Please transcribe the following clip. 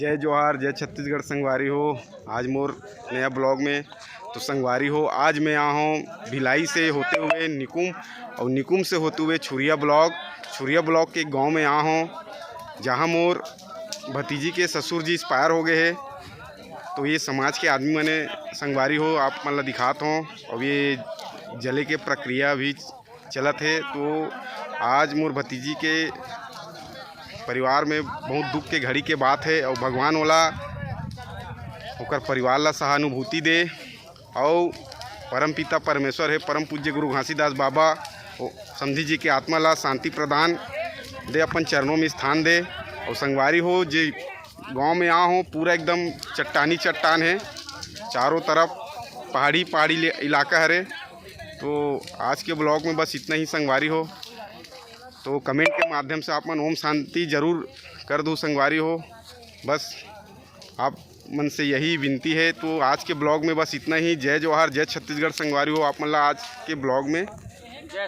जय जोहार, जय छत्तीसगढ़ संगवारी हो। आज मोर नया ब्लॉग में तो संगवारी हो, आज मैं आया हूँ भिलाई से होते हुए निकुम और निकुम से होते हुए छुरिया ब्लॉक के गांव में आया हूँ, जहाँ मोर भतीजी के ससुर जी एक्सपायर हो गए हैं। तो ये समाज के आदमी मैंने संगवारी हो आप मतलब दिखाता हूँ। और ये जले के प्रक्रिया भी चलत है। तो आज मोर भतीजी के परिवार में बहुत दुख के घड़ी के बात है और भगवान वाला ओकर परिवार ला सहानुभूति दे और परम पिता परमेश्वर है परम पूज्य गुरु घासीदास बाबा समधी जी के आत्मा ला शांति प्रदान दे, अपन चरणों में स्थान दे। और संगवारी हो जे गांव में आ हो, पूरा एकदम चट्टान है, चारों तरफ पहाड़ी इलाका है। तो आज के ब्लॉग में बस इतना ही संगवारी हो। तो कमेंट के माध्यम से आप मन ओम शांति जरूर कर दो संगवारी हो, बस आप मन से यही विनती है। तो आज के ब्लॉग में बस इतना ही। जय जोहार, जय छत्तीसगढ़ संगवारी हो। आप मतलब आज के ब्लॉग में जय